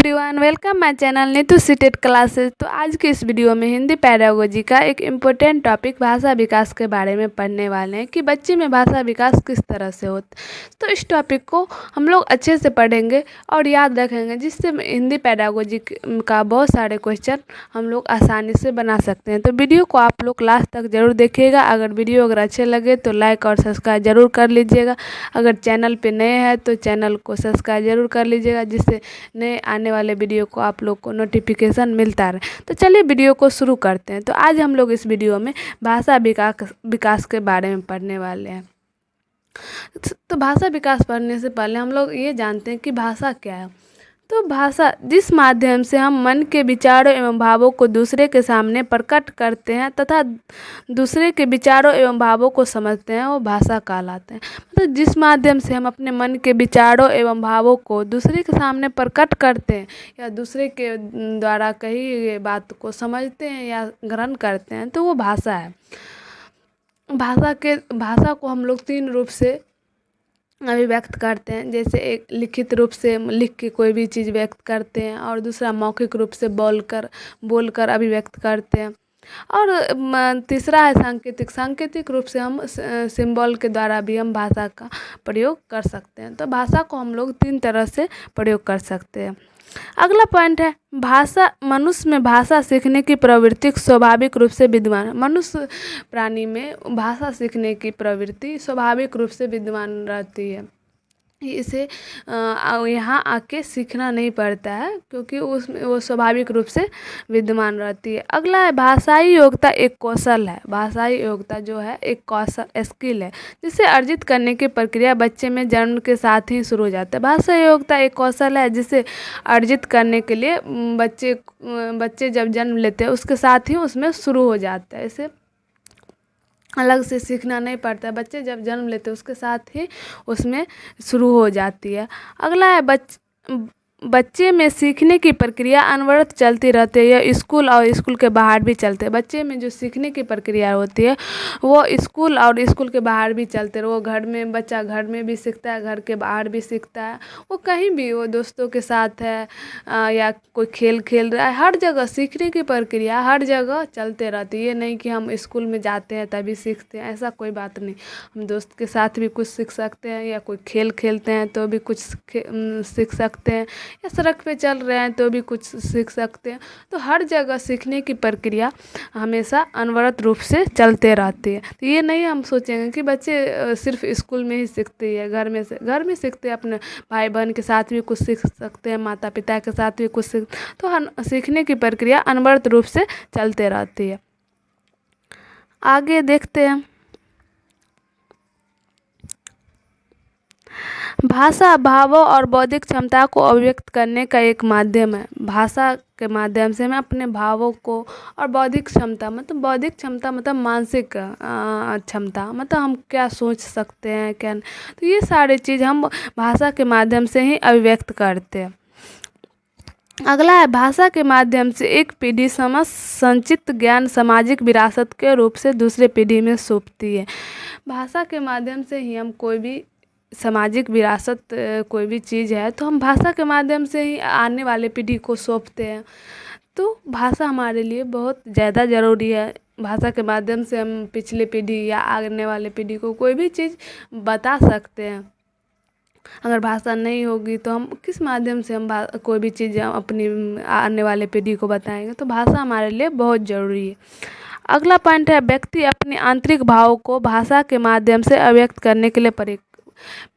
Everyone, welcome my channel Neetu seated classes. तो आज की इस वीडियो में हिंदी पैडागोजी का एक इम्पोर्टेंट टॉपिक भाषा विकास के बारे में पढ़ने वाले हैं कि बच्चे में भाषा विकास किस तरह से होता है। तो इस टॉपिक को हम लोग अच्छे से पढ़ेंगे और याद रखेंगे, जिससे हिंदी पैडागोजी का बहुत सारे क्वेश्चन हम लोग आसानी से बना सकते हैं। तो वीडियो को आप लोग लास्ट तक ज़रूर देखिएगा। अगर वीडियो अच्छे लगे तो लाइक और सब्सक्राइब ज़रूर कर लीजिएगा। अगर चैनल पे नए हैं तो चैनल को सब्सक्राइब ज़रूर कर लीजिएगा, जिससे नए आने वाले वीडियो को आप लोग को नोटिफिकेशन मिलता रहे। तो चलिए वीडियो को शुरू करते हैं। तो आज हम लोग इस वीडियो में भाषा विकास के बारे में पढ़ने वाले हैं। तो भाषा विकास पढ़ने से पहले हम लोग ये जानते हैं कि भाषा क्या है। तो भाषा जिस माध्यम से हम मन के विचारों एवं भावों को दूसरे के सामने प्रकट करते हैं तथा दूसरे के विचारों एवं भावों को समझते हैं, वो भाषा कहलाते हैं। मतलब जिस माध्यम से हम अपने मन के विचारों एवं भावों को दूसरे के सामने प्रकट करते हैं या दूसरे के द्वारा कही गई बात को समझते हैं या ग्रहण करते हैं, तो वो भाषा है। भाषा को हम लोग 3 रूप से अभिव्यक्त करते हैं। जैसे एक लिखित रूप से लिख के कोई भी चीज़ व्यक्त करते हैं, और दूसरा मौखिक रूप से बोलकर अभिव्यक्त करते हैं, और तीसरा है सांकेतिक रूप से हम सिंबल के द्वारा भी हम भाषा का प्रयोग कर सकते हैं। तो भाषा को हम लोग 3 तरह से प्रयोग कर सकते हैं। अगला पॉइंट है भाषा। मनुष्य में भाषा सीखने की प्रवृत्ति स्वाभाविक रूप से विद्यमान है। मनुष्य प्राणी में भाषा सीखने की प्रवृत्ति स्वाभाविक रूप से विद्यमान रहती है। इसे यहाँ आके सीखना नहीं पड़ता है, क्योंकि उसमें वो स्वाभाविक रूप से विद्यमान रहती है। अगला है भाषाई योग्यता एक कौशल है। भाषाई योग्यता जो है एक कौशल स्किल है, जिसे अर्जित करने की प्रक्रिया बच्चे में जन्म के साथ ही शुरू हो जाता है। भाषाई योग्यता एक कौशल है जिसे अर्जित करने के लिए बच्चे जब जन्म लेते हैं उसके साथ ही उसमें शुरू हो जाता है। इसे अलग से सीखना नहीं पड़ता है। बच्चे जब जन्म लेते हैं उसके साथ ही उसमें शुरू हो जाती है। अगला है बच्चे में सीखने की प्रक्रिया अनवरत चलती रहती है। यह स्कूल और स्कूल के बाहर भी चलते हैं। बच्चे में जो सीखने की प्रक्रिया होती है वो स्कूल और स्कूल के बाहर भी चलते हैं। वो बच्चा घर में भी सीखता है, घर के बाहर भी सीखता है। वो कहीं भी, वो दोस्तों के साथ है या कोई खेल खेल रहा है, हर जगह सीखने की प्रक्रिया हर जगह चलते रहती है। ये नहीं कि हम स्कूल में जाते हैं तभी सीखते हैं, ऐसा कोई बात नहीं। हम दोस्त के साथ भी कुछ सीख सकते हैं, या कोई खेल खेलते हैं तो भी कुछ सीख सकते हैं, या सड़क पे चल रहे हैं तो भी कुछ सीख सकते हैं। तो हर जगह सीखने की प्रक्रिया हमेशा अनवरत रूप से चलते रहती है। तो ये नहीं हम सोचेंगे कि बच्चे सिर्फ स्कूल में ही सीखते हैं, घर में सीखते हैं। अपने भाई बहन के साथ भी कुछ सीख सकते हैं, माता पिता के साथ भी कुछ तो सीखने की प्रक्रिया अनवरत रूप से चलते रहती है। आगे देखते हैं। भाषा भावों और बौद्धिक क्षमता को अभिव्यक्त करने का एक माध्यम है। भाषा के माध्यम से मैं अपने भावों को और बौद्धिक क्षमता मतलब मानसिक क्षमता, मतलब हम क्या सोच सकते हैं क्या, तो ये सारी चीज़ हम भाषा के माध्यम से ही अभिव्यक्त करते हैं। अगला है भाषा के माध्यम से एक पीढ़ी समझ संचित ज्ञान सामाजिक विरासत के रूप से दूसरे पीढ़ी में सौंपती है। भाषा के माध्यम से ही हम कोई भी सामाजिक विरासत कोई भी चीज़ है तो हम भाषा के माध्यम से ही आने वाले पीढ़ी को सौंपते हैं। तो भाषा हमारे लिए बहुत ज़्यादा ज़रूरी है। भाषा के माध्यम से हम पिछले पीढ़ी या आने वाले पीढ़ी को कोई भी चीज़ बता सकते हैं। अगर भाषा नहीं होगी तो हम किस माध्यम से हम कोई भी चीज़ अपनी आने वाले पीढ़ी को बताएंगे। तो भाषा हमारे लिए बहुत ज़रूरी है। अगला पॉइंट है व्यक्ति अपने आंतरिक भाव को भाषा के माध्यम से अभिव्यक्त करने के लिए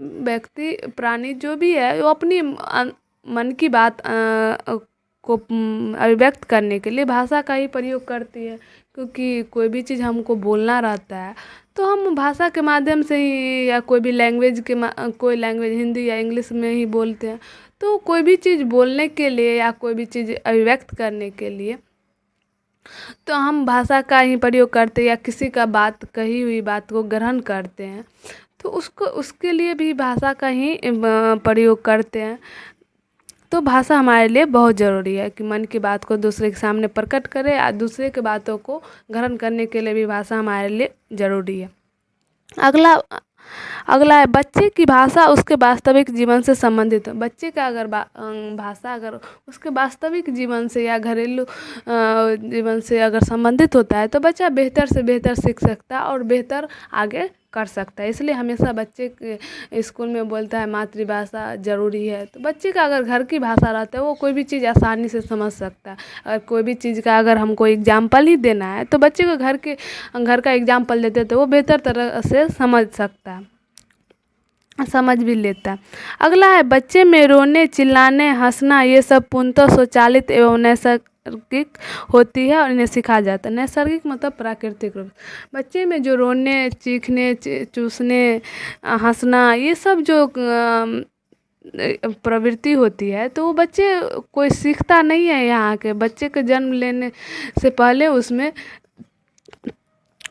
व्यक्ति प्राणी जो भी है वो अपनी मन की बात को अभिव्यक्त करने के लिए भाषा का ही प्रयोग करती है। क्योंकि कोई भी चीज़ हमको बोलना रहता है तो हम भाषा के माध्यम से ही, या कोई भी कोई लैंग्वेज हिंदी या इंग्लिश में ही बोलते हैं। तो कोई भी चीज़ बोलने के लिए या कोई भी चीज़ अभिव्यक्त करने के लिए तो हम भाषा का ही प्रयोग करते हैं, या किसी का कही हुई बात को ग्रहण करते हैं तो उसके लिए भी भाषा का ही प्रयोग करते हैं। तो भाषा हमारे लिए बहुत ज़रूरी है कि मन की बात को दूसरे के सामने प्रकट करें, या दूसरे के बातों को ग्रहण करने के लिए भी भाषा हमारे लिए ज़रूरी है। अगला अगला है बच्चे की भाषा उसके वास्तविक जीवन से संबंधित हो। बच्चे का अगर भाषा अगर उसके वास्तविक जीवन से या घरेलू जीवन से अगर संबंधित होता है तो बच्चा बेहतर से बेहतर सीख सकता है और बेहतर आगे कर सकता है। इसलिए हमेशा बच्चे के स्कूल में बोलता है मातृभाषा ज़रूरी है। तो बच्चे का अगर घर की भाषा रहता है वो कोई भी चीज़ आसानी से समझ सकता है। अगर कोई भी चीज़ का अगर हमको एग्जाम्पल ही देना है तो बच्चे को घर का एग्जाम्पल देते तो वो बेहतर तरह से समझ सकता है, समझ भी लेता है। अगला है बच्चे में रोने चिल्लाने हंसना ये सब पूर्णतः स्वचालित एवं नैसर्गिक होती है और इन्हें सिखाया जाता है। नैसर्गिक मतलब प्राकृतिक रूप। बच्चे में जो रोने चीखने चूसने हंसना ये सब जो प्रवृत्ति होती है तो वो बच्चे कोई सीखता नहीं है। यहाँ के बच्चे के जन्म लेने से पहले उसमें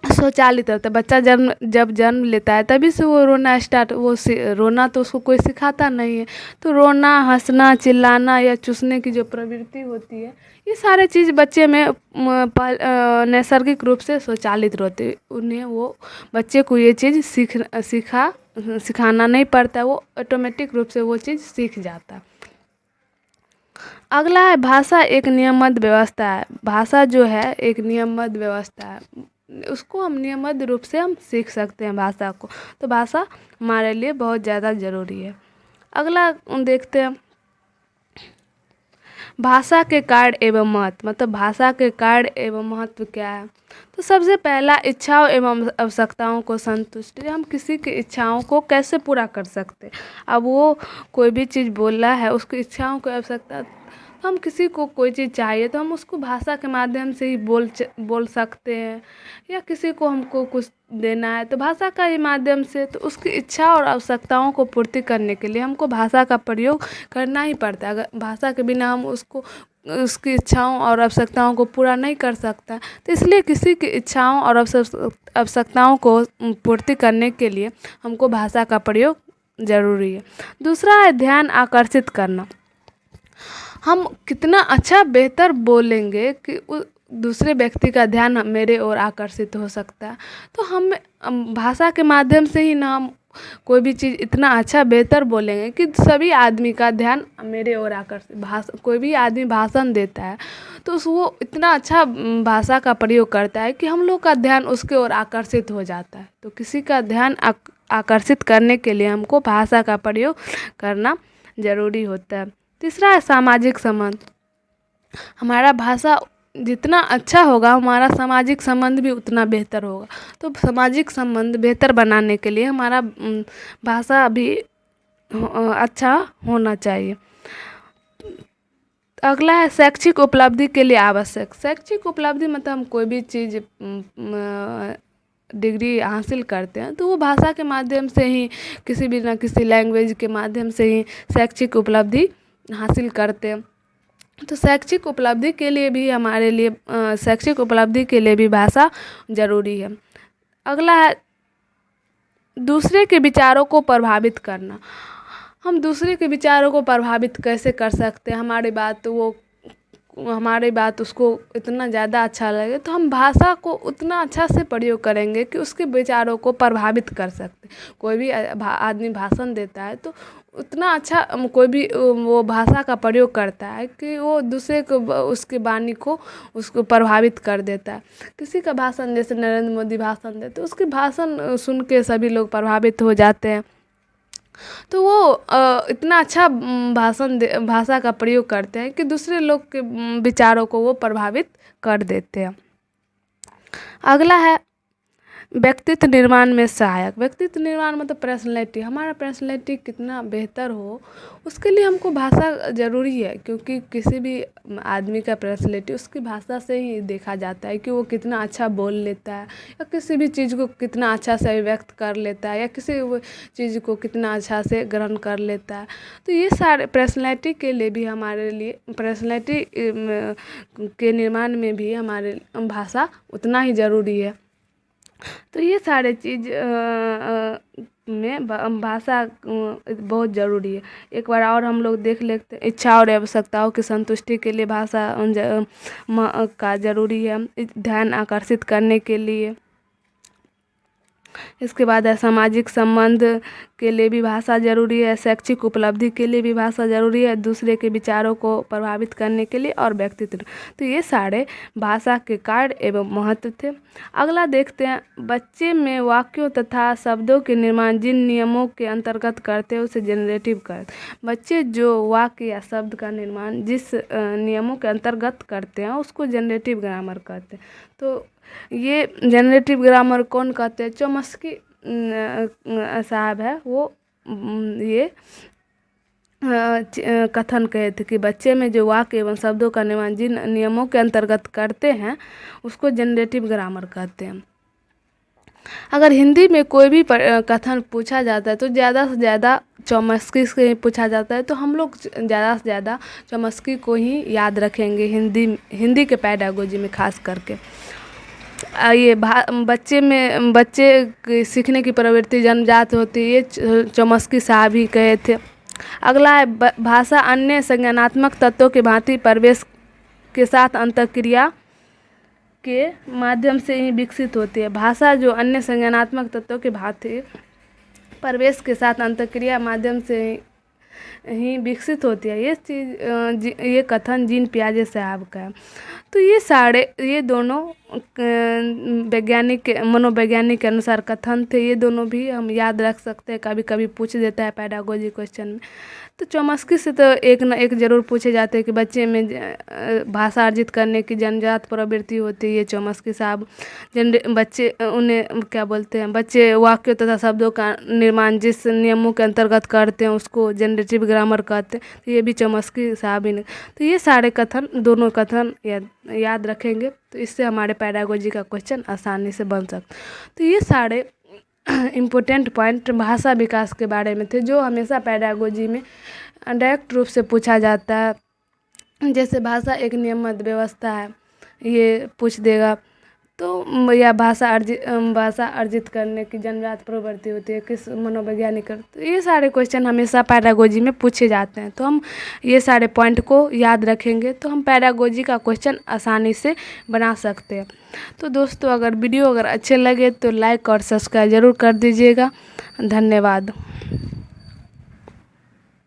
स्वचालित होता है। बच्चा जब जन्म लेता है तभी से वो रोना स्टार्ट रोना तो उसको कोई सिखाता नहीं है। तो रोना हंसना चिल्लाना या चूसने की जो प्रवृत्ति होती है ये सारे चीज़ बच्चे में नैसर्गिक रूप से स्वचालित रहती है। उन्हें वो बच्चे को ये चीज़ सिखाना नहीं पड़ता है, वो ऑटोमेटिक रूप से वो चीज़ सीख जाता है। अगला है भाषा एक नियमबद्ध व्यवस्था है। भाषा जो है एक नियमबद्ध व्यवस्था है, उसको हम नियमबद्ध रूप से हम सीख सकते हैं भाषा को। तो भाषा हमारे लिए बहुत ज़्यादा ज़रूरी है। अगला देखते हैं भाषा के कार्य एवं महत्व। मतलब भाषा के कार्य एवं महत्व क्या है। तो सबसे पहला इच्छाओं एवं आवश्यकताओं को संतुष्टि। हम किसी की इच्छाओं को कैसे पूरा कर सकते। अब वो कोई भी चीज़ बोल रहा है उसकी इच्छाओं को आवश्यकता, तो हम किसी को कोई चीज़ चाहिए तो हम उसको भाषा के माध्यम से ही बोल सकते हैं। या किसी को हमको कुछ देना है तो भाषा का ही माध्यम से, तो उसकी इच्छा और आवश्यकताओं को पूर्ति करने के लिए हमको भाषा का प्रयोग करना ही पड़ता है। अगर भाषा के बिना हम उसकी इच्छाओं और आवश्यकताओं को पूरा नहीं कर सकता। तो इसलिए किसी की इच्छाओं और आवश्यकताओं को पूर्ति करने के लिए हमको भाषा का प्रयोग ज़रूरी है। दूसरा है ध्यान आकर्षित करना। हम कितना अच्छा बेहतर बोलेंगे कि दूसरे व्यक्ति का ध्यान मेरे ओर आकर्षित हो सकता है। तो हम भाषा के माध्यम से ही ना हम कोई भी चीज़ इतना अच्छा बेहतर बोलेंगे कि सभी आदमी का ध्यान मेरे ओर आकर्षित। कोई भी आदमी भाषण देता है तो वो इतना अच्छा भाषा का प्रयोग करता है कि हम लोग का ध्यान उसके ओर आकर्षित हो जाता है। तो किसी का ध्यान आकर्षित करने के लिए हमको भाषा का प्रयोग करना ज़रूरी होता है। तीसरा है सामाजिक संबंध। हमारा भाषा जितना अच्छा होगा हमारा सामाजिक संबंध भी उतना बेहतर होगा। तो सामाजिक संबंध बेहतर बनाने के लिए हमारा भाषा भी अच्छा होना चाहिए। अगला है शैक्षिक उपलब्धि के लिए आवश्यक। शैक्षिक उपलब्धि मतलब हम कोई भी चीज़ डिग्री हासिल करते हैं तो वो भाषा के माध्यम से ही किसी भी ना किसी लैंग्वेज के माध्यम से ही शैक्षिक उपलब्धि हासिल करते हैं। तो शैक्षिक उपलब्धि के लिए भी हमारे लिए शैक्षिक उपलब्धि के लिए भी भाषा ज़रूरी है। अगला है दूसरे के विचारों को प्रभावित करना। हम दूसरे के विचारों को प्रभावित कैसे कर सकते हैं। हमारी बात उसको इतना ज़्यादा अच्छा लगे तो हम भाषा को उतना अच्छा से प्रयोग करेंगे कि उसके विचारों को प्रभावित कर सकते। कोई भी आदमी भाषण देता है तो उतना अच्छा कोई भी वो भाषा का प्रयोग करता है कि वो दूसरे को उसके वाणी को उसको प्रभावित कर देता है। किसी का भाषण जैसे नरेंद्र मोदी भाषण देते तो उसके भाषण सुन के सभी लोग प्रभावित हो जाते हैं। तो वो इतना अच्छा भाषा का प्रयोग करते हैं कि दूसरे लोग के विचारों को वो प्रभावित कर देते हैं। अगला है व्यक्तित्व निर्माण में सहायक। व्यक्तित्व निर्माण मतलब पर्सनैलिटी। हमारा पर्सनैलिटी कितना बेहतर हो उसके लिए हमको भाषा ज़रूरी है, क्योंकि किसी भी आदमी का पर्सनैलिटी उसकी भाषा से ही देखा जाता है कि वो कितना अच्छा बोल लेता है या किसी भी चीज़ को कितना अच्छा से व्यक्त कर लेता है या किसी चीज़ को कितना अच्छा से ग्रहण कर लेता है। तो ये सारे पर्सनैलिटी के लिए भी हमारे लिए पर्सनैलिटी के निर्माण में भी हमारे भाषा उतना ही ज़रूरी है। तो ये सारे चीज़ में भाषा बहुत ज़रूरी है। एक बार और हम लोग देख लेते हैं इच्छा और आवश्यकताओं की संतुष्टि के लिए भाषा का ज़रूरी है। ध्यान आकर्षित करने के लिए इसके बाद है सामाजिक संबंध के लिए भी भाषा ज़रूरी है, शैक्षिक उपलब्धि के लिए भी भाषा ज़रूरी है, दूसरे के विचारों को प्रभावित करने के लिए और व्यक्तित्व। तो ये सारे भाषा के कार्य एवं महत्व थे। अगला देखते हैं, बच्चे में वाक्यों तथा शब्दों के निर्माण जिन नियमों के अंतर्गत करते हैं उसे जनरेटिव करते। बच्चे जो वाक्य या शब्द का निर्माण जिस नियमों के अंतर्गत करते हैं उसको जनरेटिव ग्रामर कहते हैं। तो ये जनरेटिव ग्रामर कौन कहते हैं? चॉम्स्की साहब है, वो ये कथन कहे थे कि बच्चे में जो वाक्य एवं शब्दों का निर्माण जिन नियमों के अंतर्गत करते हैं उसको जनरेटिव ग्रामर कहते हैं। अगर हिंदी में कोई भी कथन पूछा जाता है तो ज़्यादा से ज़्यादा चॉम्स्की से पूछा जाता है, तो हम लोग ज़्यादा से ज़्यादा चॉम्स्की को ही याद रखेंगे हिंदी के पेडागोजी में खास करके। ये बच्चे की सीखने की प्रवृत्ति जन्मजात होती है, ये चॉम्स्की साहब ही कहे थे। अगला है भाषा अन्य संज्ञानात्मक तत्वों के भांति प्रवेश के साथ अंतःक्रिया के माध्यम से ही विकसित होती है। भाषा जो अन्य संज्ञानात्मक तत्वों के भांति प्रवेश के साथ अंतःक्रिया माध्यम से ही विकसित होती है, ये कथन जीन पियाजे साहब का है। तो ये दोनों मनोवैज्ञानिक के अनुसार कथन थे, ये दोनों भी हम याद रख सकते हैं, कभी कभी पूछ देता है पेडागोजी क्वेश्चन में। तो चॉम्स्की से तो एक न एक जरूर पूछे जाते हैं कि बच्चे में भाषा अर्जित करने की जन्मजात प्रवृत्ति होती है, ये चॉम्स्की साहब बच्चे उन्हें क्या बोलते हैं, बच्चे वाक्यों तथा शब्दों का निर्माण जिस नियमों के अंतर्गत करते हैं उसको जनरेटिव ग्रामर कहते हैं। तो ये भी चॉम्स्की साहब ही ने। तो ये सारे कथन, दोनों कथन याद रखेंगे तो इससे हमारे पेडागोजी का क्वेश्चन आसानी से बन सकता। तो ये सारे इम्पोर्टेंट पॉइंट भाषा विकास के बारे में थे जो हमेशा पेडागोजी में डायरेक्ट रूप से पूछा जाता है। जैसे भाषा एक नियमित व्यवस्था है, ये पूछ देगा। तो या भाषा अर्जित करने की जन्मजात प्रवृत्ति होती है किस मनोवैज्ञानिक। तो ये सारे क्वेश्चन हमेशा पेडागोजी में पूछे जाते हैं, तो हम ये सारे पॉइंट को याद रखेंगे तो हम पेडागोजी का क्वेश्चन आसानी से बना सकते हैं। तो दोस्तों, अगर वीडियो अच्छे लगे तो लाइक और सब्सक्राइब ज़रूर कर दीजिएगा। धन्यवाद।